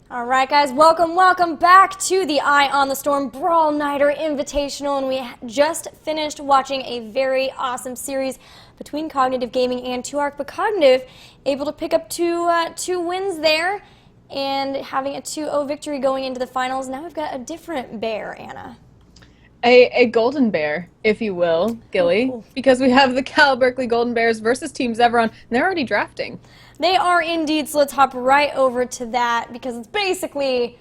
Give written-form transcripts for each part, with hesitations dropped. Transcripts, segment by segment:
All right, guys, welcome back to the Eye on the Storm BRAWLNIGHTER Invitational, and we just finished watching a very awesome series between Cognitive Gaming and 2ARC, but Cognitive able to pick up two wins there and having a 2-0 victory going into the finals. Now we've got a different bear, Anna. A golden bear, if you will, Gilly, Oh. because we have the Cal Berkeley Golden Bears versus Team Zeveron, and they're already drafting. They are indeed, so let's hop right over to that because it's basically,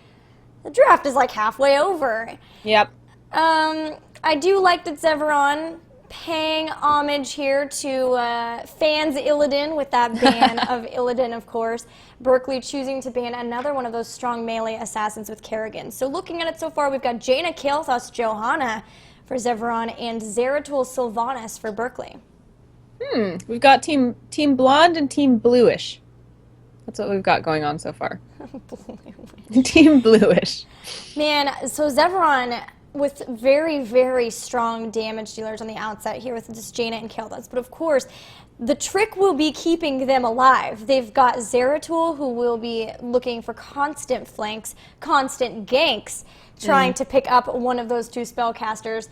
the draft is like halfway over. Yep. I do like that Zeveron paying homage here to fans Illidan with that ban of Illidan, of course. Berkeley choosing to ban another one of those strong melee assassins with Kerrigan. So looking at it so far, we've got Jaina Kael'thas Johanna for Zeveron and Zeratul Sylvanas for Berkeley. We've got Team Blonde and Team Bluish. That's what we've got going on so far. Team Bluish. Man, so Zeveron with very, very strong damage dealers on the outset here with just Jaina and Kael'thas. But of course, the trick will be keeping them alive. They've got Zeratul, who will be looking for constant flanks, constant ganks, trying to pick up one of those two spellcasters.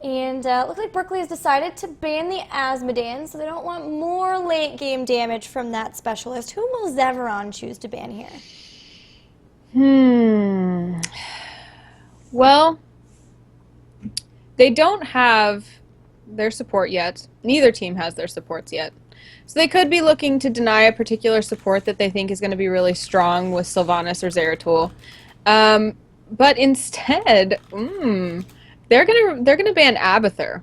And looks like Berkeley has decided to ban the Asmodean, so they don't want more late game damage from that specialist. Who will Zeveron choose to ban here? Well, they don't have their support yet. Neither team has their supports yet. So they could be looking to deny a particular support that they think is going to be really strong with Sylvanas or Zeratul. But instead, they're gonna ban Abathur,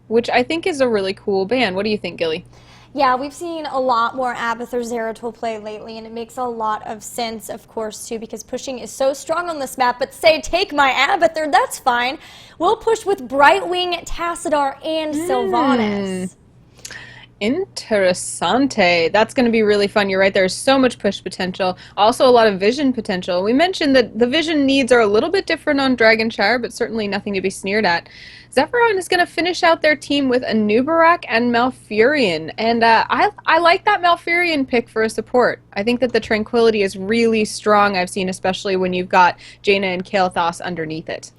which I think is a really cool ban. What do you think, Gilly? Yeah, we've seen a lot more Abathur Zeratul play lately, and it makes a lot of sense, of course, too, because pushing is so strong on this map. But say, take my Abathur, that's fine. We'll push with Brightwing, Tassadar, and Sylvanas. Interessante. That's going to be really fun. You're right. There's so much push potential. Also a lot of vision potential. We mentioned that the vision needs are a little bit different on Shire, but certainly nothing to be sneered at. Zeveron is going to finish out their team with a Nubarak and Malfurion. And I like that Malfurion pick for a support. I think that the Tranquility is really strong, I've seen, especially when you've got Jaina and Kael'thas underneath it.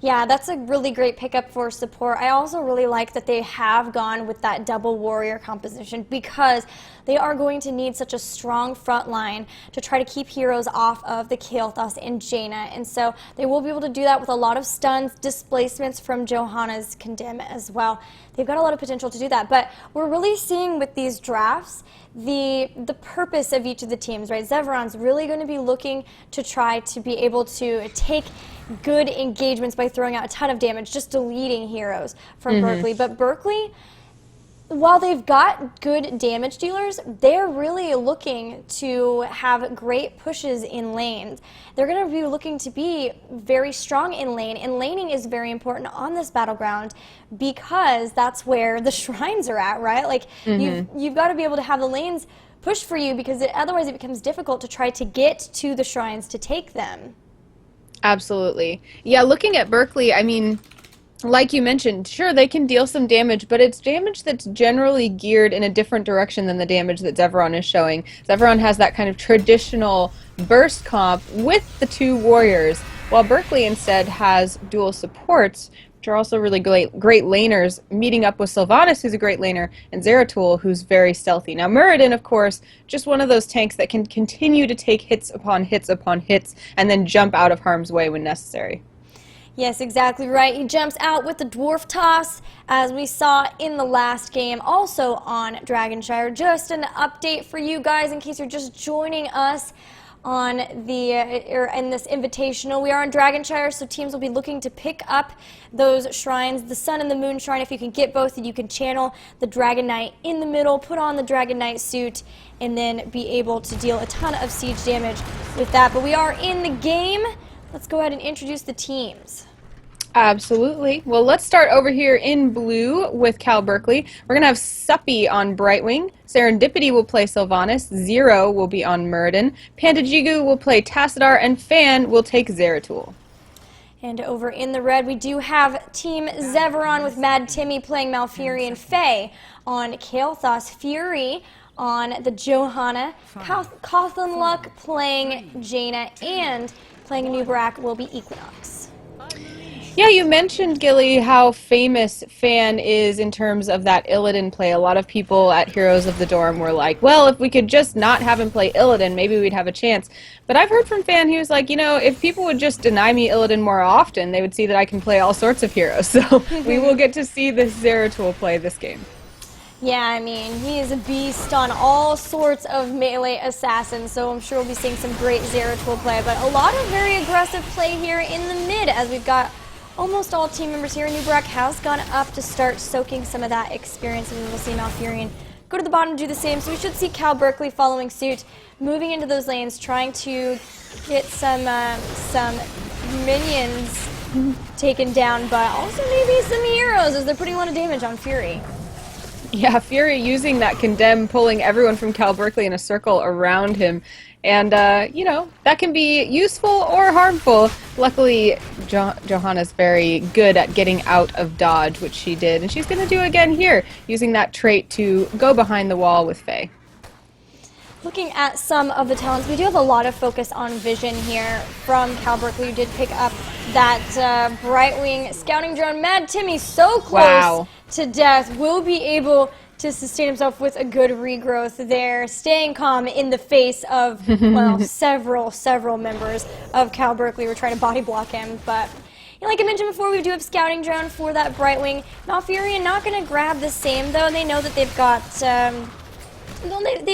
Yeah, that's a really great pickup for support. I also really like that they have gone with that double warrior composition because they are going to need such a strong front line to try to keep heroes off of the Kael'thas and Jaina. And so they will be able to do that with a lot of stuns, displacements from Johanna's Condemn as well. They've got a lot of potential to do that. But we're really seeing with these drafts the purpose of each of the teams, right? Zeveron's really going to be looking to try to be able to take good engagements by throwing out a ton of damage, just deleting heroes from Berkeley. But Berkeley, while they've got good damage dealers, they're really looking to have great pushes in lanes. They're going to be looking to be very strong in lane, and laning is very important on this battleground because that's where the shrines are at, right? Like, you've got to be able to have the lanes push for you because otherwise it becomes difficult to try to get to the shrines to take them. Absolutely. Yeah, looking at Berkeley, I mean, like you mentioned, sure, they can deal some damage, but it's damage that's generally geared in a different direction than the damage that Zeveron is showing. Zeveron has that kind of traditional burst comp with the two warriors, while Berkeley instead has dual supports, which are also really great laners, meeting up with Sylvanas, who's a great laner, and Zeratul, who's very stealthy. Now, Muradin, of course, just one of those tanks that can continue to take hits upon hits upon hits, and then jump out of harm's way when necessary. Yes, exactly right. He jumps out with the Dwarf Toss, as we saw in the last game, also on Shire. Just an update for you guys in case you're just joining us on in this invitational. We are on Shire, so teams will be looking to pick up those shrines, the Sun and the Moon Shrine. If you can get both, you can channel the Dragon Knight in the middle, put on the Dragon Knight suit, and then be able to deal a ton of siege damage with that. But we are in the game. Let's go ahead and introduce the teams. Absolutely. Well, let's start over here in blue with Cal Berkeley. We're going to have Suppy on Brightwing. Serendipity will play Sylvanas. Zero will be on Muradin. Pandajigu will play Tassadar, and Fan will take Zeratul. And over in the red, we do have Team Zeveron with Mad Timmy playing Malfurion. Faye on Kael'thas. Fury on the Johanna. Cawthon Luck playing Jaina, and playing a new Brack will be Equinox. Yeah, you mentioned, Gilly, how famous Fan is in terms of that Illidan play. A lot of people at Heroes of the Dorm were like, well, if we could just not have him play Illidan, maybe we'd have a chance. But I've heard from Fan, he was like, you know, if people would just deny me Illidan more often, they would see that I can play all sorts of heroes. So we will get to see this Zeratul play this game. Yeah, I mean, he is a beast on all sorts of melee assassins, so I'm sure we'll be seeing some great Zeratul play. But a lot of very aggressive play here in the mid, as we've got almost all team members here. New Brack has gone up to start soaking some of that experience, and we'll see Malfurion go to the bottom and do the same. So we should see Cal Berkeley following suit, moving into those lanes, trying to get some minions taken down, but also maybe some heroes, as they're putting a lot of damage on Fury. Yeah, Fury using that Condemn, pulling everyone from Cal Berkeley in a circle around him. And, you know, that can be useful or harmful. Luckily, Johanna's very good at getting out of dodge, which she did. And she's going to do again here, using that trait to go behind the wall with Faye. Looking at some of the talents, we do have a lot of focus on vision here from Cal Berkeley, who did pick up that Brightwing scouting drone. Mad Timmy, so close to death, will be able to sustain himself with a good regrowth there, staying calm in the face of, well, several members of Cal Berkeley were trying to body block him. But you know, like I mentioned before, we do have scouting drone for that Brightwing. Malfurion not going to grab the same, though. They know that they've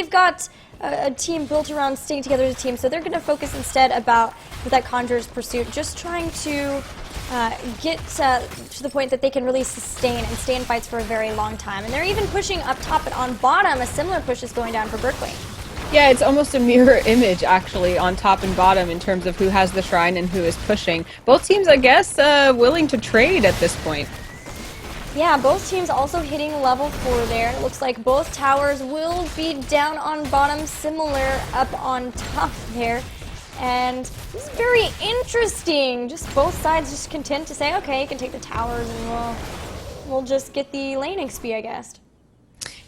got a team built around staying together as a team, so they're going to focus instead about with that Conjurer's Pursuit, just trying to get to the point that they can really sustain and stay in fights for a very long time. And they're even pushing up top, but on bottom, a similar push is going down for Berkeley. Yeah, it's almost a mirror image, actually, on top and bottom in terms of who has the shrine and who is pushing. Both teams, I guess, willing to trade at this point. Yeah, both teams also hitting level 4 there. It looks like both towers will be down on bottom, similar up on top there. And it's very interesting. Just both sides just content to say, okay, you can take the towers and we'll just get the lane XP, I guess.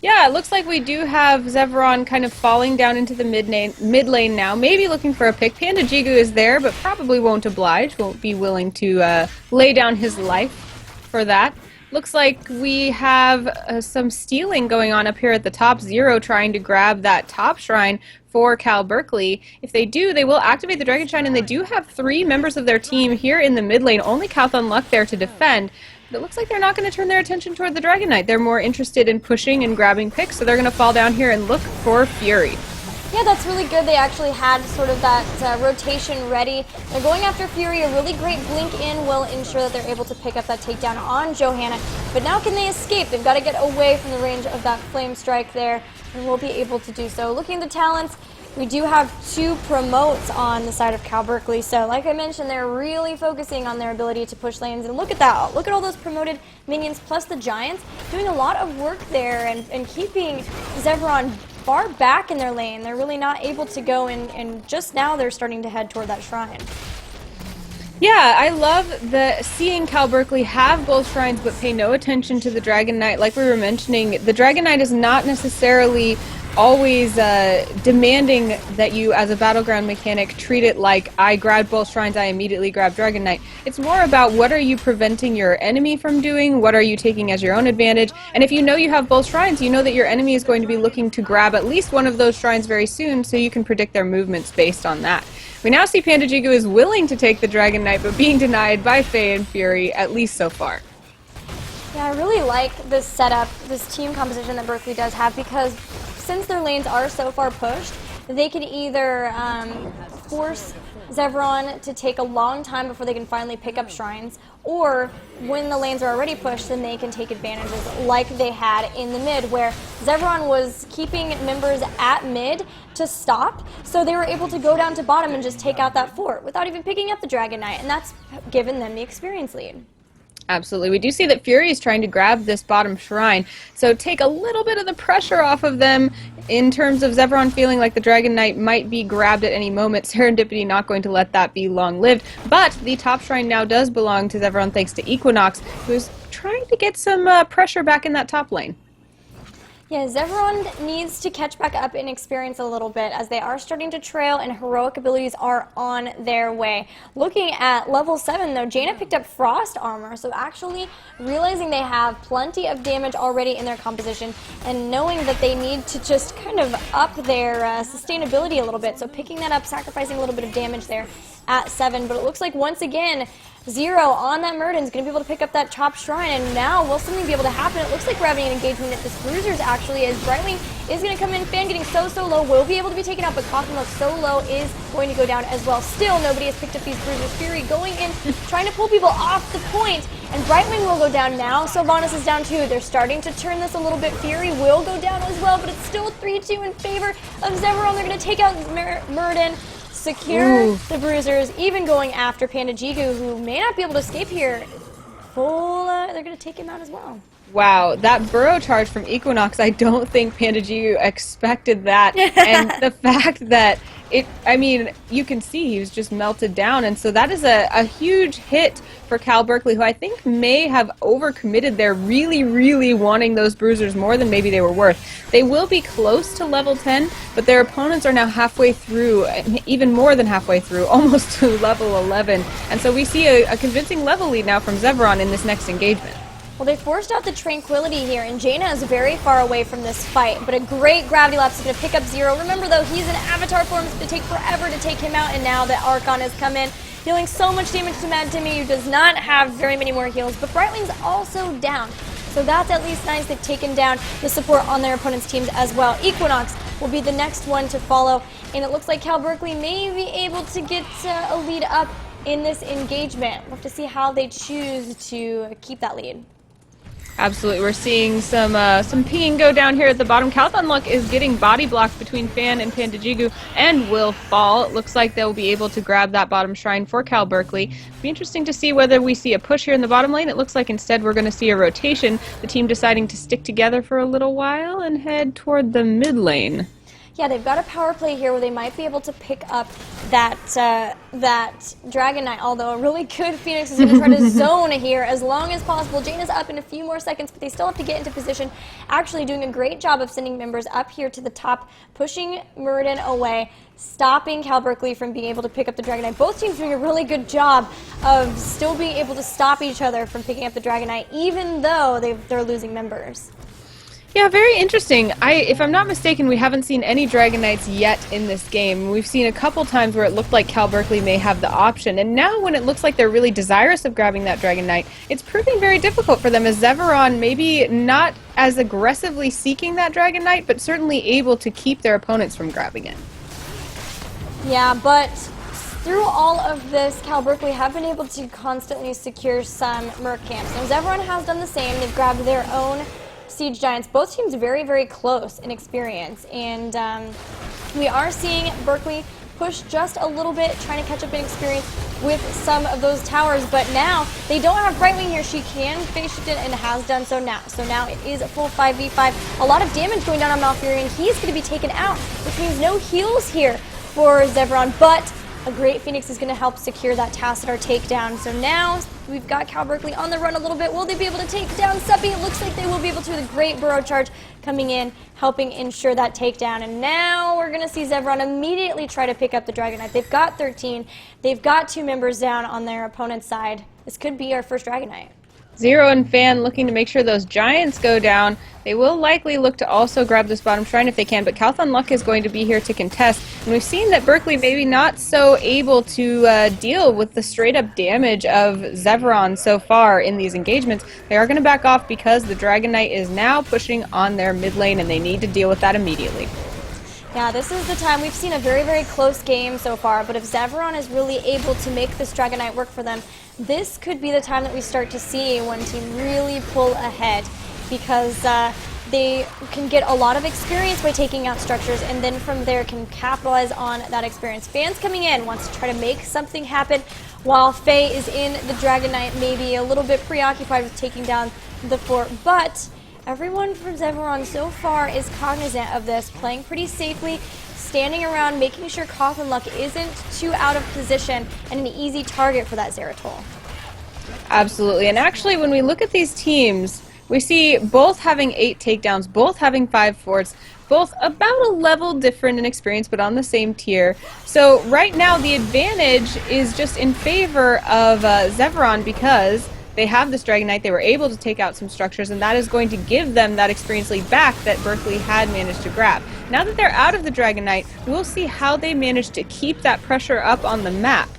Yeah, it looks like we do have Zeveron kind of falling down into the mid lane now, maybe looking for a pick. Panda Jigu is there, but probably won't oblige, won't be willing to lay down his life for that. Looks like we have some stealing going on up here at the top. Zero trying to grab that top shrine for Cal Berkeley. If they do, they will activate the Dragon Shrine, and they do have 3 members of their team here in the mid lane. Only Cawthon Luck there to defend. But it looks like they're not going to turn their attention toward the Dragon Knight. They're more interested in pushing and grabbing picks, so they're going to fall down here and look for Fury. Yeah, that's really good. They actually had sort of that rotation ready. They're going after Fury. A really great blink in will ensure that they're able to pick up that takedown on Johanna. But now can they escape? They've got to get away from the range of that flame strike there, and will be able to do so. Looking at the talents, we do have 2 promotes on the side of Cal Berkeley. So like I mentioned, they're really focusing on their ability to push lanes. And look at that. Look at all those promoted minions plus the Giants doing a lot of work there and keeping Zeveron far back in their lane. They're really not able to go in, and just now they're starting to head toward that shrine. Yeah, I love seeing Cal Berkeley have both shrines but pay no attention to the Dragon Knight. Like we were mentioning, the Dragon Knight is not necessarily always demanding that you, as a battleground mechanic, treat it like I grabbed both shrines, I immediately grab Dragon Knight. It's more about what are you preventing your enemy from doing, what are you taking as your own advantage, and if you know you have both shrines, you know that your enemy is going to be looking to grab at least one of those shrines very soon, so you can predict their movements based on that. We now see Panda Jigu is willing to take the Dragon Knight, but being denied by Faye and Fury, at least so far. Yeah, I really like this setup, this team composition that Berkeley does have, because since their lanes are so far pushed, they can either force Zeveron to take a long time before they can finally pick up shrines, or when the lanes are already pushed, then they can take advantages like they had in the mid, where Zeveron was keeping members at mid to stop, so they were able to go down to bottom and just take out that fort without even picking up the Dragon Knight, and that's given them the experience lead. Absolutely. We do see that Fury is trying to grab this bottom shrine, so take a little bit of the pressure off of them in terms of Zeveron feeling like the Dragon Knight might be grabbed at any moment. Serendipity not going to let that be long-lived, but the top shrine now does belong to Zeveron thanks to Equinox, who's trying to get some pressure back in that top lane. Yeah, Zeveron needs to catch back up in experience a little bit as they are starting to trail and heroic abilities are on their way. Looking at level 7 though, Jaina picked up Frost Armor, so actually realizing they have plenty of damage already in their composition and knowing that they need to just kind of up their sustainability a little bit. So picking that up, sacrificing a little bit of damage there at 7, but it looks like once again Zero on that Murden is going to be able to pick up that top shrine, and now will something be able to happen? It looks like we're having an engagement at this Bruisers actually, as Brightwing is going to come in. Fan getting so low, will be able to be taken out, but Cosmo so low is going to go down as well. Still, nobody has picked up these Bruisers. Fury going in, trying to pull people off the point, and Brightwing will go down now. Sylvanas is down too. They're starting to turn this a little bit. Fury will go down as well, but it's still 3-2 in favor of Zeveron. They're going to take out Murden. Secure the Bruisers, even going after Panda Jigu, who may not be able to escape here. They're going to take him out as well. Wow, that burrow charge from Equinox, I don't think Panda Jigu expected that. And the fact that I mean, you can see he was just melted down. And so that is a huge hit for Cal Berkeley, who I think may have overcommitted there, really wanting those Bruisers more than maybe they were worth. They will be close to level 10, but their opponents are now halfway through, even more than halfway through, almost to level 11. And so we see a convincing level lead now from Zeveron in this next engagement. Well, they forced out the Tranquility here, and Jaina is very far away from this fight, but a great Gravity Lapse is going to pick up Zero. Remember, though, he's in Avatar form. It's going to take forever to take him out, and now that Archon has come in, dealing so much damage to Mad Timmy, who does not have very many more heals, but Brightwing's also down. So that's at least nice. They've taken down the support on their opponent's teams as well. Equinox will be the next one to follow, and it looks like Cal Berkeley may be able to get a lead up in this engagement. We'll have to see how they choose to keep that lead. Absolutely, we're seeing some pinging go down here at the bottom. Calthunluck is getting body blocked between Fan and Panda Jigu and will fall. It looks like they'll be able to grab that bottom shrine for Cal Berkeley. It'll be interesting to see whether we see a push here in the bottom lane. It looks like instead we're going to see a rotation, the team deciding to stick together for a little while and head toward the mid lane. Yeah, they've got a power play here where they might be able to pick up that Dragon Knight, although a really good Phoenix is going to try to zone here as long as possible. Jaina's up in a few more seconds, but they still have to get into position. Actually doing a great job of sending members up here to the top, pushing Murden away, stopping Cal Berkeley from being able to pick up the Dragon Knight. Both teams doing a really good job of still being able to stop each other from picking up the Dragon Knight, even though they're losing members. Yeah, very interesting. If I'm not mistaken, we haven't seen any Dragon Knights yet in this game. We've seen a couple times where it looked like Cal Berkeley may have the option, and now when it looks like they're really desirous of grabbing that Dragon Knight, it's proving very difficult for them, as Zeveron maybe not as aggressively seeking that Dragon Knight, but certainly able to keep their opponents from grabbing it. Yeah, but through all of this, Cal Berkeley have been able to constantly secure some Merc camps. And Zeveron has done the same. They've grabbed their own Siege Giants. Both teams very close in experience, and we are seeing Berkeley push just a little bit, trying to catch up in experience with some of those towers, but now they don't have Brightwing here. She can face shift it and has done so now. So now it is a full 5v5. A lot of damage going down on Malfurion. He's going to be taken out, which means no heals here for Zeveron, but a great Phoenix is going to help secure that Tassadar takedown. So now we've got Cal Berkeley on the run a little bit. Will they be able to take down Suppy? It looks like they will be able to with a great burrow charge coming in, helping ensure that takedown. And now we're going to see Zeveron immediately try to pick up the Dragon Knight. They've got 13. They've got 2 members down on their opponent's side. This could be our first Dragon Knight. Zero and Fan looking to make sure those Giants go down. They will likely look to also grab this bottom shrine if they can, but Calthunluck is going to be here to contest. And we've seen that Berkeley maybe not so able to deal with the straight-up damage of Zeveron so far in these engagements. They are going to back off because the Dragon Knight is now pushing on their mid lane, and they need to deal with that immediately. Yeah, this is the time. We've seen a very close game so far, but if Zeveron is really able to make this Dragon Knight work for them, this could be the time that we start to see one team really pull ahead, because they can get a lot of experience by taking out structures, and then from there can capitalize on that experience. Fans coming in wants to try to make something happen, while Faye is in the Dragon Knight, maybe a little bit preoccupied with taking down the fort, but everyone from Zeveron so far is cognizant of this, playing pretty safely, standing around, making sure Calthunluck isn't too out of position and an easy target for that Zeratol. Absolutely, and actually when we look at these teams, We see both having 8 takedowns, both having 5 forts, both about a level different in experience, but on the same tier. So right now the advantage is just in favor of Zeveron because they have this Dragon Knight. They were able to take out some structures, and that is going to give them that experience lead back that Berkeley had managed to grab. Now that they're out of the Dragon Knight, we'll see how they manage to keep that pressure up on the map.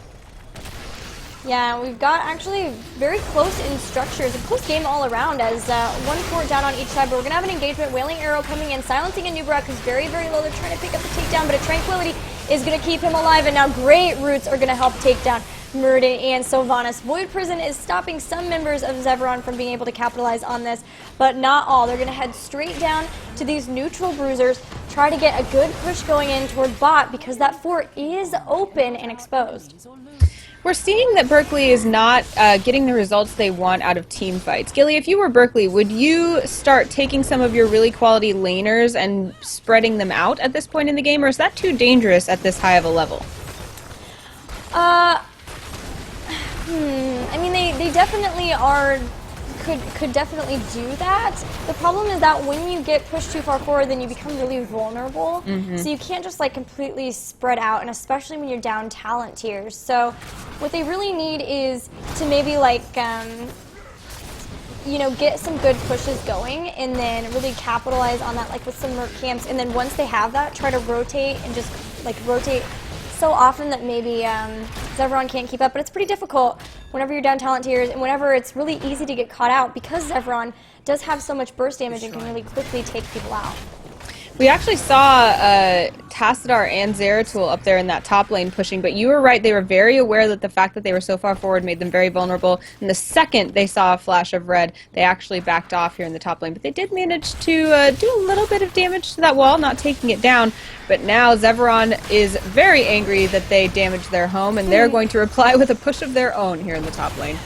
Yeah, we've got actually very close in structures, a close game all around as one fort down on each side, but we're going to have an engagement. Wailing Arrow coming in, silencing a Nubrak who's very, very low. They're trying to pick up the takedown, but a Tranquility is going to keep him alive, and now Great Roots are going to help take down Muradin and Sylvanas. Void Prison is stopping some members of Zeveron from being able to capitalize on this, but not all. They're going to head straight down to these neutral bruisers, try to get a good push going in toward bot because that fort is open and exposed. We're seeing that Berkeley is not getting the results they want out of team fights. Gilly, if you were Berkeley, would you start taking some of your really quality laners and spreading them out at this point in the game, or is that too dangerous at this high of a level? I mean, they definitely could definitely do that. The problem is that when you get pushed too far forward, then you become really vulnerable. So you can't just like completely spread out, and especially when you're down talent tiers. So what they really need is to maybe like you know, get some good pushes going and then really capitalize on that, like with some merc camps, and then once they have that, try to rotate and just like rotate so often that maybe Zeveron can't keep up, but it's pretty difficult whenever you're down talent tiers and whenever it's really easy to get caught out because Zeveron does have so much burst damage and can really quickly take people out. We actually saw Tassadar and Zeratul up there in that top lane pushing, but you were right, they were very aware that the fact that they were so far forward made them very vulnerable, and the second they saw a flash of red, they actually backed off here in the top lane. But they did manage to do a little bit of damage to that wall, not taking it down, but now Zeveron is very angry that they damaged their home, and they're going to reply with a push of their own here in the top lane.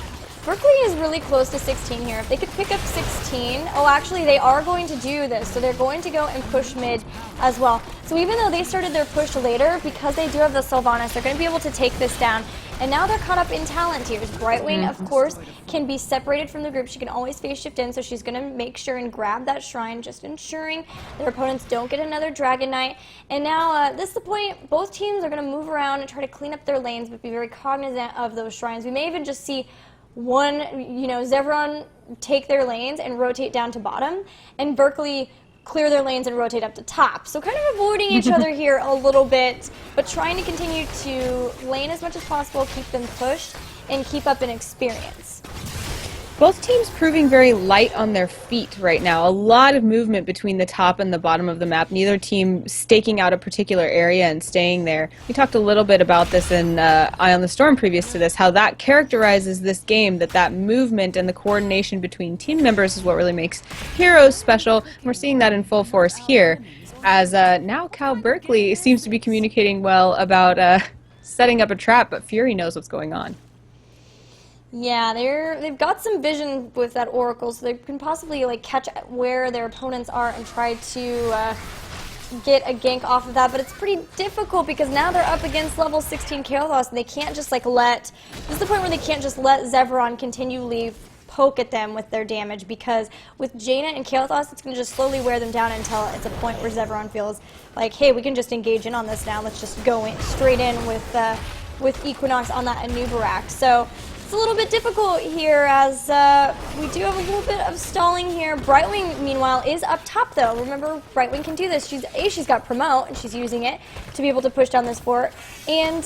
Berkeley is really close to 16 here. If they could pick up 16, oh actually they are going to do this, so they're going to go and push mid as well. So even though they started their push later, because they do have the Sylvanas, they're going to be able to take this down. And now they're caught up in talent tiers. Brightwing, of course, can be separated from the group. She can always phase shift in, so she's going to make sure and grab that shrine, just ensuring their opponents don't get another Dragon Knight. And now, this is the point, both teams are going to move around and try to clean up their lanes, but be very cognizant of those shrines. We may even just see one, you know, Zeveron take their lanes and rotate down to bottom, and Berkeley clear their lanes and rotate up to top. So kind of avoiding each other here a little bit, but trying to continue to lane as much as possible, keep them pushed, and keep up in experience. Both teams proving very light on their feet right now. A lot of movement between the top and the bottom of the map. Neither team staking out a particular area and staying there. We talked a little bit about this in Eye on the Storm previous to this, how that characterizes this game, that movement and the coordination between team members is what really makes Heroes special. And we're seeing that in full force here, as now Cal Berkeley seems to be communicating well about setting up a trap, but Fury knows what's going on. Yeah, they've got some vision with that Oracle, so they can possibly like catch where their opponents are and try to get a gank off of that. But it's pretty difficult because now they're up against level 16 Kael'thas, and they can't just like let. This is the point where they can't just let Zeveron continually poke at them with their damage, because with Jaina and Kael'thas, it's going to just slowly wear them down until it's a point where Zeveron feels like, hey, we can just engage in on this now. Let's just go in straight in with Equinox on that Anubarak. So it's a little bit difficult here as we do have a little bit of stalling here. Brightwing, meanwhile, is up top though. Remember, Brightwing can do this. She's got Promote, and she's using it to be able to push down this fort. And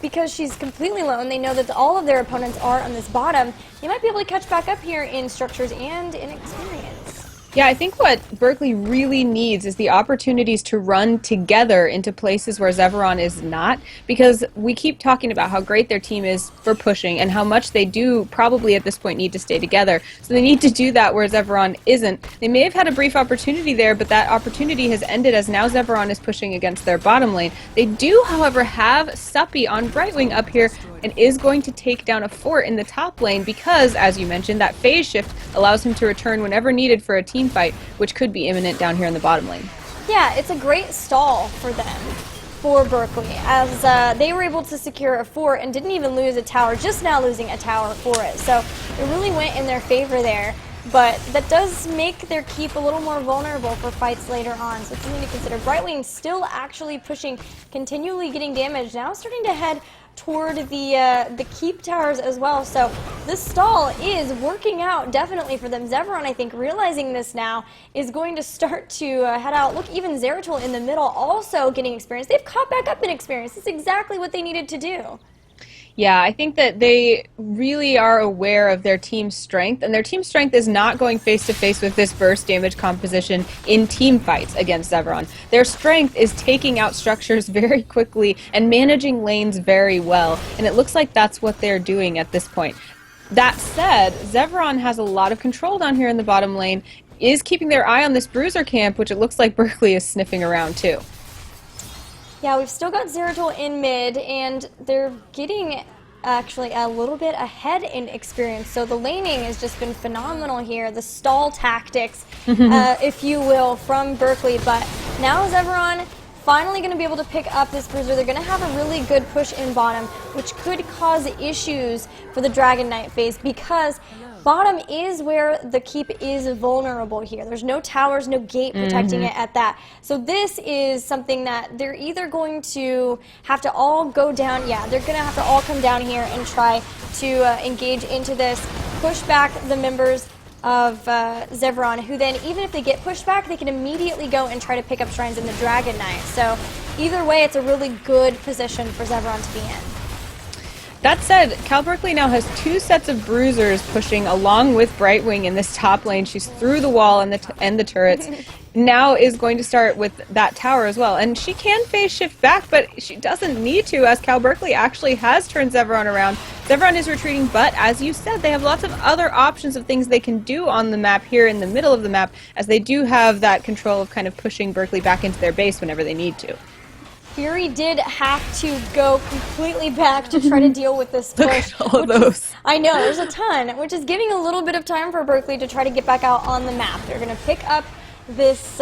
because she's completely alone, they know that all of their opponents are on this bottom. They might be able to catch back up here in structures and in experience. Yeah, I think what Berkeley really needs is the opportunities to run together into places where Zeveron is not, because we keep talking about how great their team is for pushing and how much they do probably at this point need to stay together. So they need to do that where Zeveron isn't. They may have had a brief opportunity there, but that opportunity has ended as now Zeveron is pushing against their bottom lane. They do, however, have Suppy on Brightwing up here and is going to take down a fort in the top lane because, as you mentioned, that phase shift allows him to return whenever needed for a team fight, which could be imminent down here in the bottom lane. Yeah, it's a great stall for them, for Berkeley, as they were able to secure a fort and didn't even lose a tower, just now losing a tower for it. So it really went in their favor there. but that does make their keep a little more vulnerable for fights later on, so it's something to consider. Brightwing still actually pushing, continually getting damaged, now starting to head toward the keep towers as well. So this stall is working out definitely for them. Zeveron, I think, realizing this now, is going to start to head out. Look, even Zeratul in the middle also getting experience. They've caught back up in experience. It's exactly what they needed to do. Yeah, I think that they really are aware of their team's strength, and their team strength is not going face-to-face with this burst damage composition in team fights against Zeveron. Their strength is taking out structures very quickly and managing lanes very well, and it looks like that's what they're doing at this point. That said, Zeveron has a lot of control down here in the bottom lane, is keeping their eye on this bruiser camp, which it looks like Berkeley is sniffing around too. Yeah, we've still got Zeratul in mid, and they're getting actually a little bit ahead in experience. So the laning has just been phenomenal here. The stall tactics, if you will, from Berkeley. But now Zeveron finally going to be able to pick up this bruiser. They're going to have a really good push in bottom, which could cause issues for the Dragon Knight phase, because bottom is where the keep is vulnerable here. There's no towers, no gate protecting it at that. So this is something that they're either going to have to all go down. Yeah, they're going to have to all come down here and try to engage into this, push back the members of Zeveron, who then, even if they get pushed back, they can immediately go and try to pick up shrines in the Dragon Knight. So either way, it's a really good position for Zeveron to be in. That said, Cal Berkeley now has two sets of bruisers pushing along with Brightwing in this top lane. She's through the wall and the turrets. Now is going to start with that tower as well. And she can phase shift back, but she doesn't need to, as Cal Berkeley actually has turned Zeveron around. Zeveron is retreating, but as you said, they have lots of other options of things they can do on the map here in the middle of the map, as they do have that control of kind of pushing Berkeley back into their base whenever they need to. Fury did have to go completely back to try to deal with this push. Look at all of those. I know, there's a ton, which is giving a little bit of time for Berkeley to try to get back out on the map. They're going to pick up this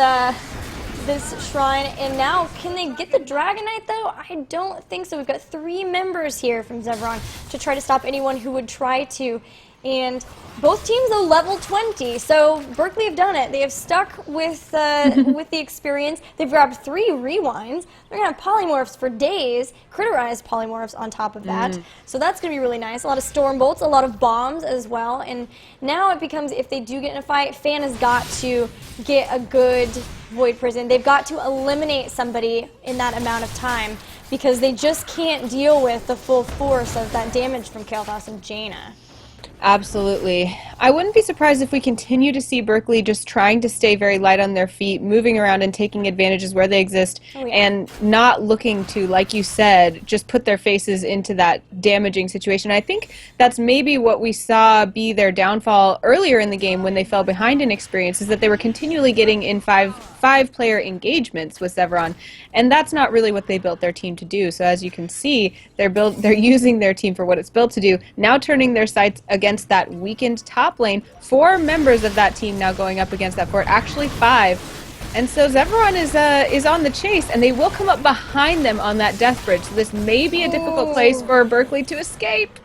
this shrine, and now can they get the Dragon Knight though? I don't think so. We've got 3 members here from Zeveron to try to stop anyone who would try to. And both teams, though, level 20, so Berkeley have done it. They have stuck with with the experience. They've grabbed 3 rewinds. They're going to have polymorphs for days, critterized polymorphs on top of that. So that's going to be really nice. A lot of storm bolts, a lot of bombs as well. And now it becomes, if they do get in a fight, Fan has got to get a good Void Prison. They've got to eliminate somebody in that amount of time, because they just can't deal with the full force of that damage from Kael'thas and Jaina. Absolutely. I wouldn't be surprised if we continue to see Berkeley just trying to stay very light on their feet, moving around and taking advantages where they exist, and not looking to, like you said, just put their faces into that damaging situation. I think that's maybe what we saw be their downfall earlier in the game when they fell behind in experience, is that they were continually getting in five-player engagements with Zeveron, and that's not really what they built their team to do. So as you can see, they're using their team for what it's built to do, now turning their sights against that weakened top lane. 4 members of that team now going up against that fort, actually 5. And so Zeveron is on the chase, and they will come up behind them on that death bridge. So this may be a difficult place for Berkeley to escape.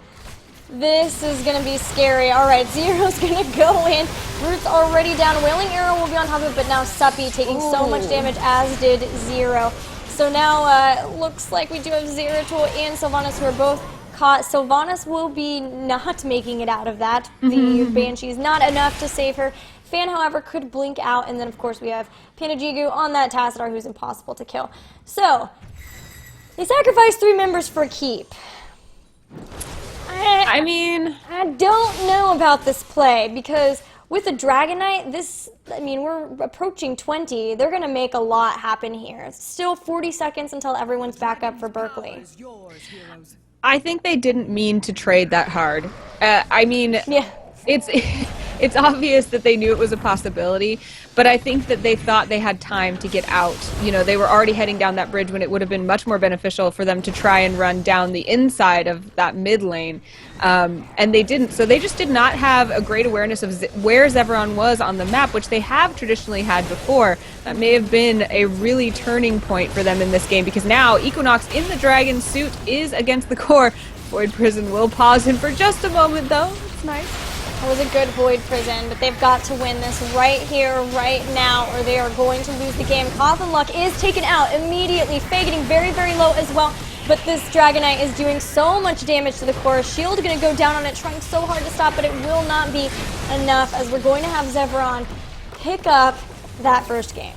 This is going to be scary. All right, Zero's going to go in. Root's already down. Wailing Arrow will be on top of it, but now Suppy taking so much damage, as did Zero. So now looks like we do have Zeratul and Sylvanas, who are both caught. Sylvanas will be not making it out of that. The Banshee is not enough to save her. Fan, however, could blink out, and then of course we have Panajigu on that Tassadar, who's impossible to kill. So they sacrificed 3 members for a keep. I mean, I don't know about this play, because with the Dragon Knight, we're approaching 20. They're going to make a lot happen here. It's still 40 seconds until everyone's back up for Berkeley. I think they didn't mean to trade that hard. I mean, yeah. It's obvious that they knew it was a possibility, but I think that they thought they had time to get out. You know, they were already heading down that bridge when it would have been much more beneficial for them to try and run down the inside of that mid lane, and they didn't. So they just did not have a great awareness of where Zeveron was on the map, which they have traditionally had before. That may have been a really turning point for them in this game, because now Equinox in the dragon suit is against the core. Void Prison will pause him for just a moment, though. It's nice. It was a good Void Prison, but they've got to win this right here, right now, or they are going to lose the game. Coffin Luck is taken out immediately. Faye getting very, very low as well, but this Dragonite is doing so much damage to the core. Shield going to go down on it, trying so hard to stop, but it will not be enough, as we're going to have Zeveron pick up that first game.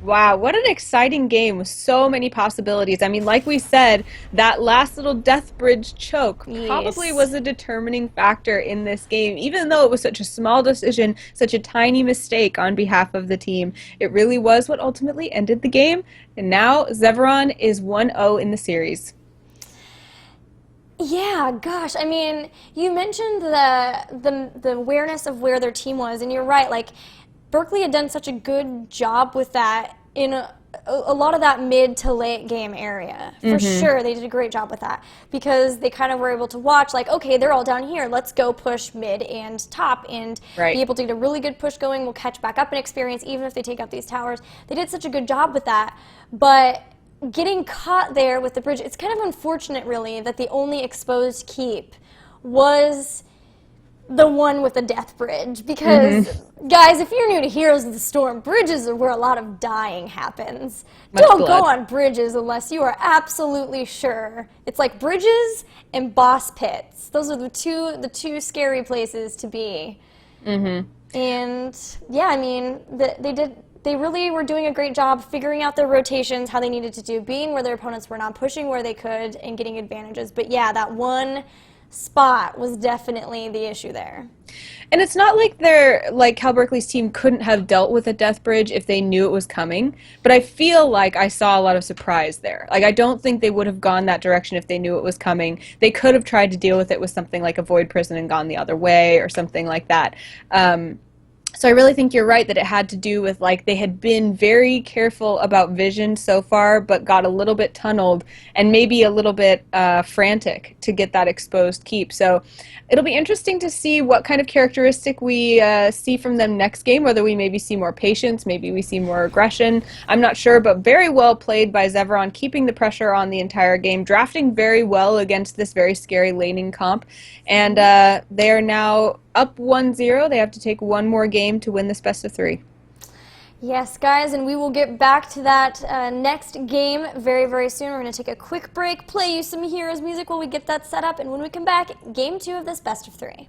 Wow, what an exciting game with so many possibilities. I mean, like we said, that last little Death Bridge choke probably was a determining factor in this game. Even though it was such a small decision, such a tiny mistake on behalf of the team, it really was what ultimately ended the game. And now Zeveron is 1-0 in the series. Yeah, gosh, I mean, you mentioned the awareness of where their team was, and you're right, like, Berkeley had done such a good job with that in a lot of that mid to late game area. For sure, they did a great job with that because they kind of were able to watch, like, okay, they're all down here. Let's go push mid and top and be able to get a really good push going. We'll catch back up in experience even if they take out these towers. They did such a good job with that. But getting caught there with the bridge, it's kind of unfortunate, really, that the only exposed keep was the one with the death bridge, because guys, if you're new to Heroes of the Storm, bridges are where a lot of dying happens. Don't go on bridges unless you are absolutely sure. It's like bridges and boss pits. Those are the two scary places to be. And yeah, I mean, they really were doing a great job figuring out their rotations, how they needed to do, being where their opponents were not, pushing where they could, and getting advantages. But yeah, that one spot was definitely the issue there. And it's not like they're like how Berkeley's team couldn't have dealt with a death bridge if they knew it was coming, but I feel like I saw a lot of surprise there. Like, I don't think they would have gone that direction if they knew it was coming. They could have tried to deal with it with something like a Void Prison and gone the other way or something like that. So I really think you're right that it had to do with, like, they had been very careful about vision so far, but got a little bit tunneled and maybe a little bit frantic to get that exposed keep. So it'll be interesting to see what kind of characteristic we see from them next game, whether we maybe see more patience, maybe we see more aggression. I'm not sure, but very well played by Zeveron, keeping the pressure on the entire game, drafting very well against this very scary laning comp. And they are now up 1-0. They have to take one more game to win this best of 3. Yes, guys, and we will get back to that next game very, very soon. We're going to take a quick break, play you some Heroes music while we get that set up, and when we come back, game 2 of this best of 3.